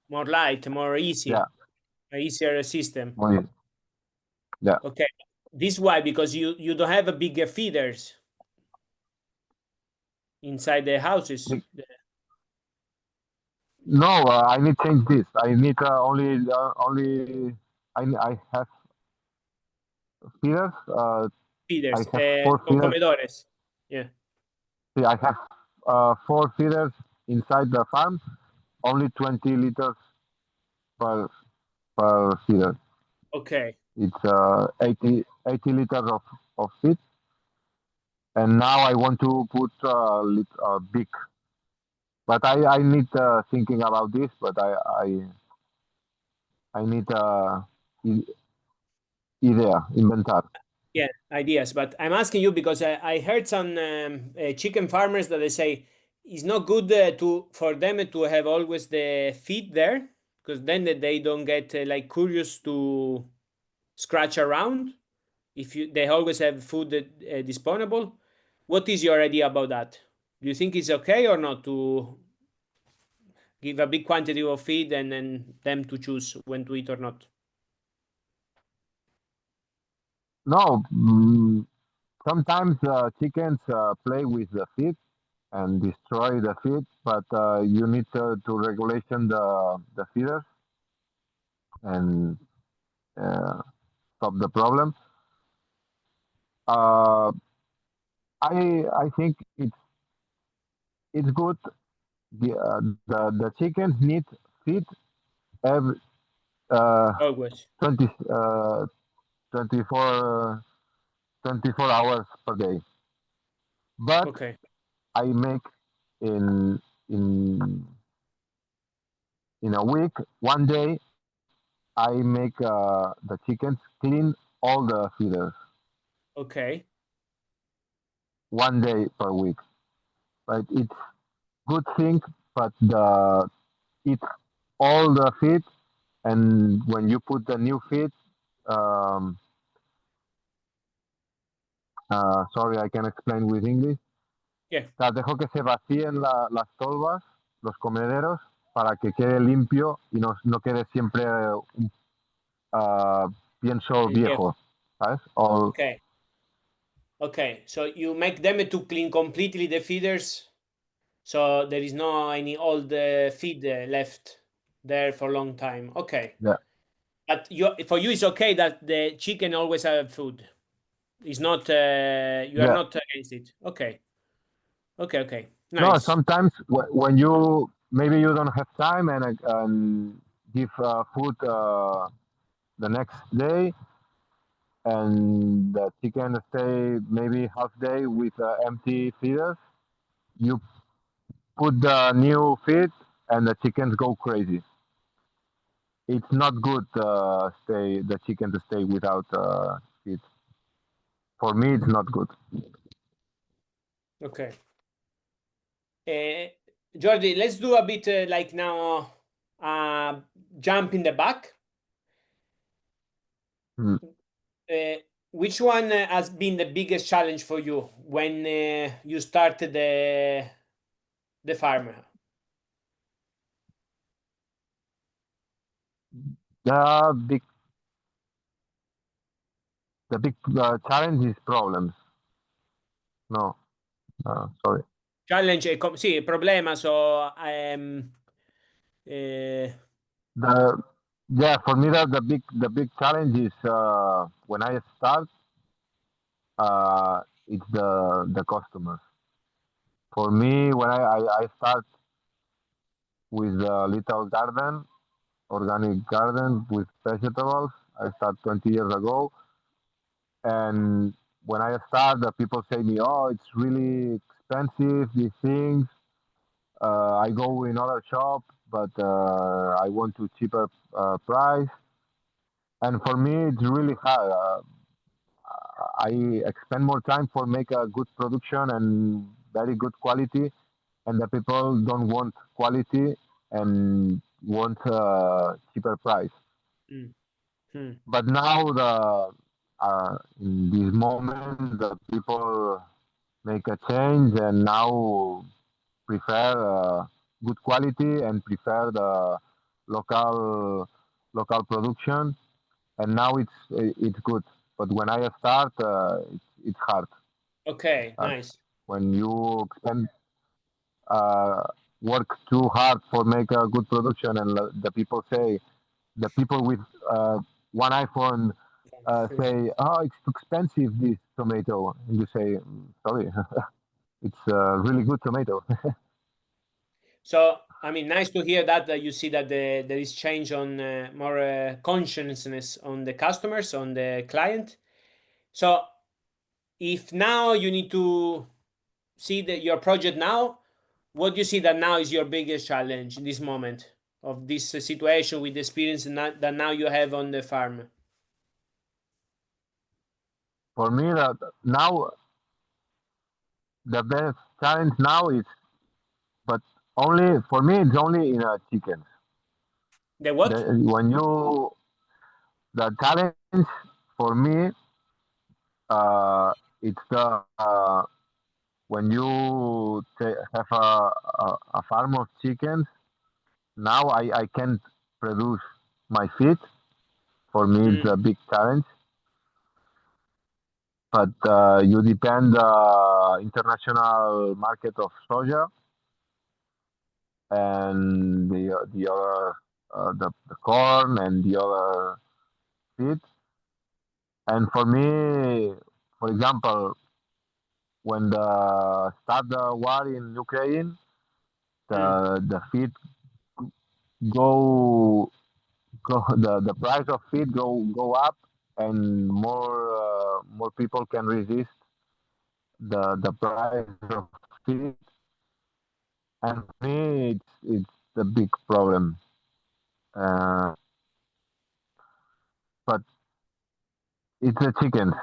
more light, more Yeah, easy, a easier system. muy, yeah. Okay, this why because you don't have a bigger feeders inside the houses. No, I need change this. I need only. I have feeders. I Feeders, have 4 feeders. comedores. Yeah. See, I have 4 feeders inside the farm, only 20 liters per feeder. Okay. It's 80 liters of feed. And now I want to put big, but I need thinking about this. But I need idea, inventar. Yeah, ideas. But I'm asking you because I heard some chicken farmers that they say it's not good for them to have always the feed there because then they don't get like curious to scratch around if they always have food disponible. What is your idea about that? Do you think it's okay or not to give a big quantity of feed and then them to choose when to eat or not? No, sometimes chickens play with the feed and destroy the feed, but you need to regulation the feeders and uh, stop the problem. Uh, I think it's good. The chickens need feed every uh, Always. 20, 24, 24 hours per day. But Okay. I make in in in a week, one day, I make the chickens clean all the feeders. Okay. One day per week. Right? It's good thing, but the it's all the feed, and when you put the new feed, um, sorry, I can explain with English. Yeah. Las dejo que se vacíen las tolvas, los comederos, para que quede limpio y no quede siempre pienso Yeah. viejo, ¿sabes? All, Okay. Okay. So you make them to clean completely the feeders, so there is no any old feed left there for a long time. Okay. yeah, But for you, it's okay that the chicken always have food. It's not you are yeah. not against it. Okay. Okay. Okay. No, Nice. sometimes when you maybe you don't have time and give food the next day, and the chicken stay maybe half day with empty feeders, you put the new feed and the chickens go crazy. It's not good stay the chicken to stay without feed. For me, it's not good. Okay. Jordi, let's do a bit like now jump in the back. Mm. Uh, which one has been the biggest challenge for you when you started the farm? The big challenge is problems. No, sorry. Challenge, sì, problema, so The Yeah, for me the big challenge is when I start, it's the customers. For me, when I start with a little garden, organic garden with vegetables, I start 20 years ago, and when I start, the people say me, "Oh, it's really expensive these things." I go in other shop, but I want to cheaper price, and for me, it's really hard. I expend more time for make a good production and very good quality, and the people don't want quality and want cheaper price. mm, mm, But now in this moment the people make a change and now prefer good quality and prefer the local production, and now it's good. But when I start, it's hard. okay, Hard. nice. When you spend uh, work too hard for make a good production, and the people with one iPhone say, "Oh, it's too expensive this tomato," and you say, "Sorry." it's a really good tomato. So, I mean, nice to hear that you see that there is change on more consciousness on the customers, on the client. So, if now you need to see your project now, what do you see that now is your biggest challenge in this moment of this situation with the experience that now you have on the farm? For me, that now the best challenge now is, but only for me, it's only in chickens. The what? When you the challenge for me, it's the when you have a farm of chickens. Now I can't produce my feed. For me, it's a big challenge. But you depend international market of soja and the other the corn and the other feed. And for me, for example, when the start the war in Ukraine, the feed go the price of feed go up, and more people can resist the price of feed. And for me, it's a big problem. Uh, but it's the chickens.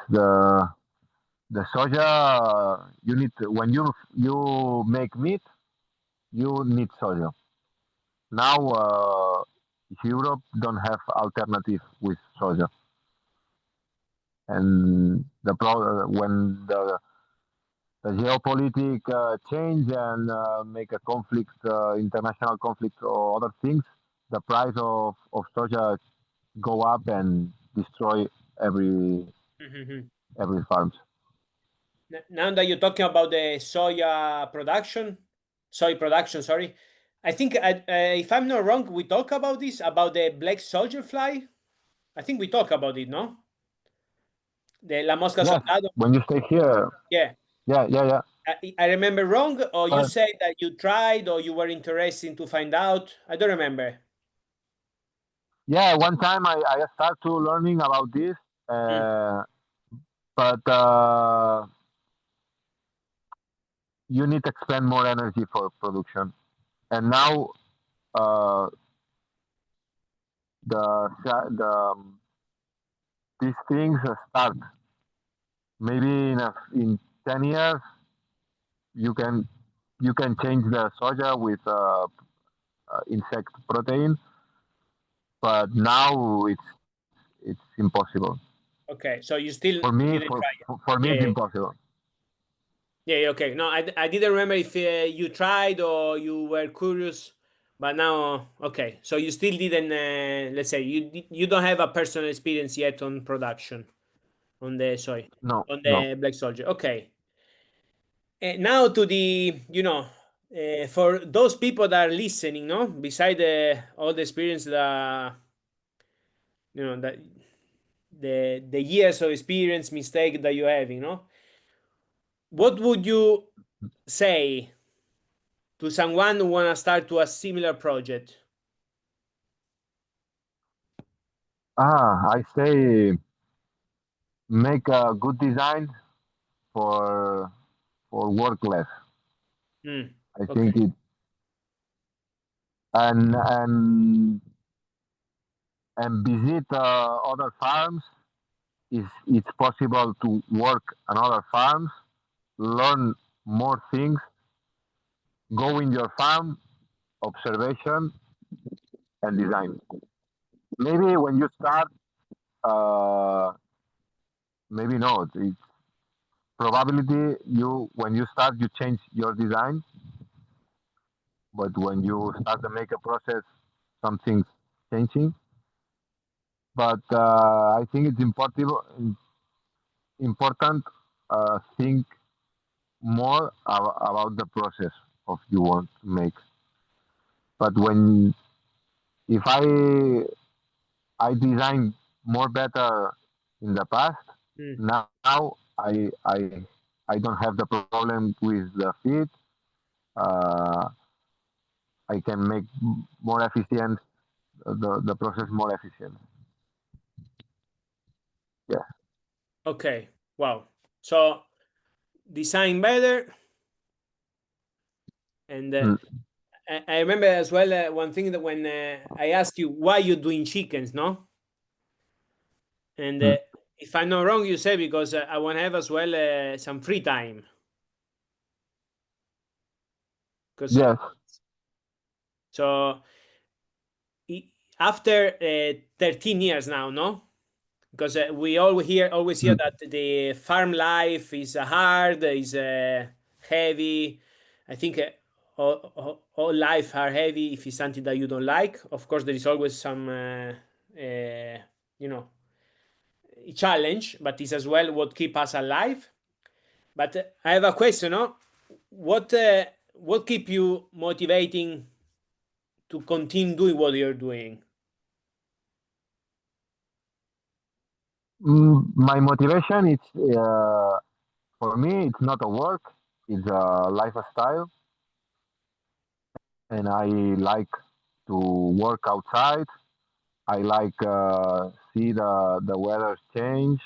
The soja you need when you make meat, you need soja. Now Europe don't have alternative with soja, and when the geopolitics change and make a conflict, international conflict or other things, the price of soja go up and destroy every every farms. Now that you're talking about the soy production, sorry, I think if I'm not wrong, we talk about this about the black soldier fly. I think we talk about it, no? La mosca Yes, soldado. when you stay here, Yeah. yeah. I remember wrong, or you But said that you tried or you were interested to find out. I don't remember. yeah, one time I start to learning about this, Mm. but you need to expend more energy for production. And now uh, the these things start. Maybe in 10 years you can you can change the soja with insect protein, but now it's impossible. Okay, so you still For me, didn't try it. for me, Yeah, it's yeah, impossible. yeah. Okay. No, I didn't remember if you tried or you were curious, but now okay. So you still didn't. Let's say you don't have a personal experience yet on production on the soy No, on no. the black soldier. Okay. Now to the for those people that are listening, no, beside all the experience that that the years of experience mistake that you're having, no, what would you say to someone who want to start to a similar project? I say make a good design for work less. I Okay. think it and visit other farms. Is it's possible to work on other farms, learn more things, go in your farm, observation and design. Maybe when you start, uh, maybe not. It's probability you when you start you change your design, but when you start to make a process, something's changing. But I think it's important think more about the process of you want to make. But when if I design more better in the past, Mm. now I I don't have the problem with the feed. I can make more efficient the process more efficient. Yeah. Okay. Wow. So design better, and I remember as well one thing that when I asked you why you're doing chickens, no? And if I'm not wrong, you say because I want to have as well some free time. Because Yes. so after 13 years now, no? Because we always hear that the farm life is hard, is heavy. I think all life are heavy if it's something that you don't like. Of course, there is always some, you know, challenge, but it's as well what keep us alive. But I have a question, no? What keep you motivating to continue doing what you're doing? My motivation is for me it's not a work, it's a lifestyle, and I like to work outside. I like see the weather change.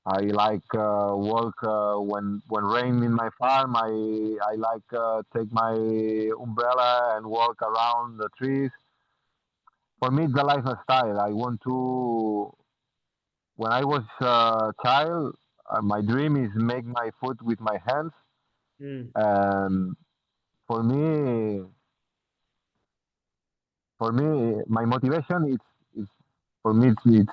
I like work when rain in my farm. I like take my umbrella and walk around the trees. For me, it's a lifestyle. I want to. When I was a child, my dream is make my food with my hands. And for me, my motivation is for me it's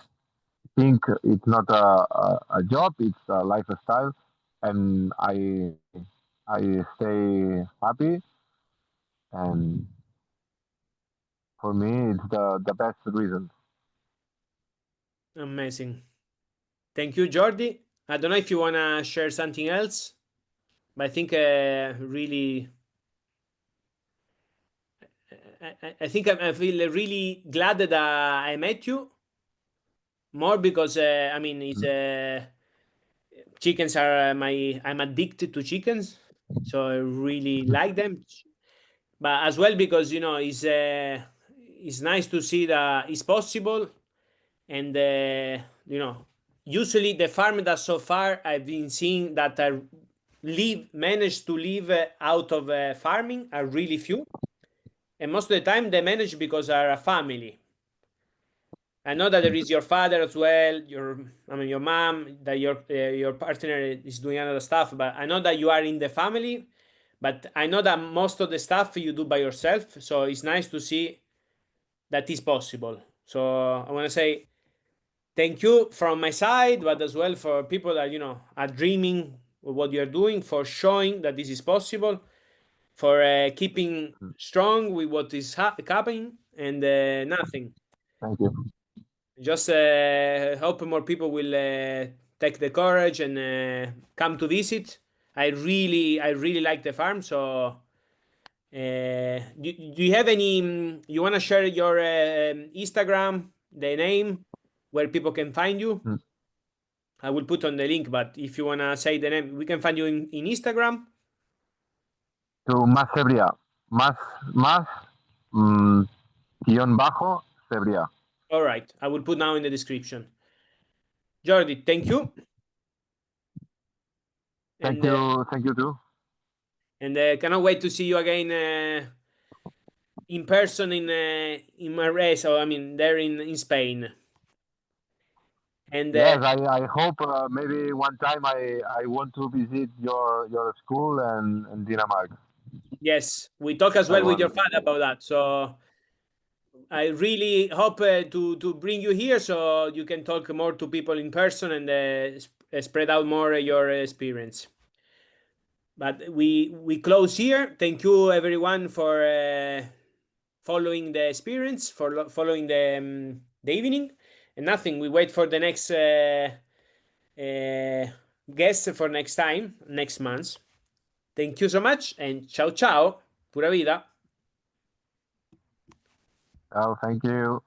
think it's not a job, it's a lifestyle, and I stay happy, and for me it's the best reason. Amazing. Thank you, Jordi. I don't know if you want to share something else, but I think really, I think I feel really glad that I met you more because I mean, it's chickens are I'm addicted to chickens, so I really like them. But as well because it's nice to see that it's possible, and usually the farm that so far I've been seeing that are manage to live out of farming are really few, and most of the time they manage because are a family. I know that there is your father as well, your mom, that your partner is doing other stuff, but I know that you are in the family. But I know that most of the stuff you do by yourself, so it's nice to see that is possible. So I want to say thank you from my side, but as well for people that are dreaming of what you're doing, for showing that this is possible, for keeping strong with what is happening, and nothing. Thank you. Just hope more people will take the courage and come to visit. I really like the farm. So, do you have any? You want to share your Instagram, the name, where people can find you? I will put on the link, but if you want to say the name, we can find you in Instagram. To Mas Cebrià. Mas guión bajo Cebrià. All right, I will put now in the description. Jordi, thank you. Thank you too. And cannot wait to see you again in person in Marseille. So I mean, there in Spain. And Yes, I hope maybe one time I want to visit your school and Dinamarca. yes, we talk as well with your father about that. So I really hope to bring you here so you can talk more to people in person and spread out more your experience. But we close here. Thank you everyone for following the experience, for following the evening, and nothing. We wait for the next guest for next time, next month. Thank you so much, and ciao ciao, pura vida. Oh, thank you.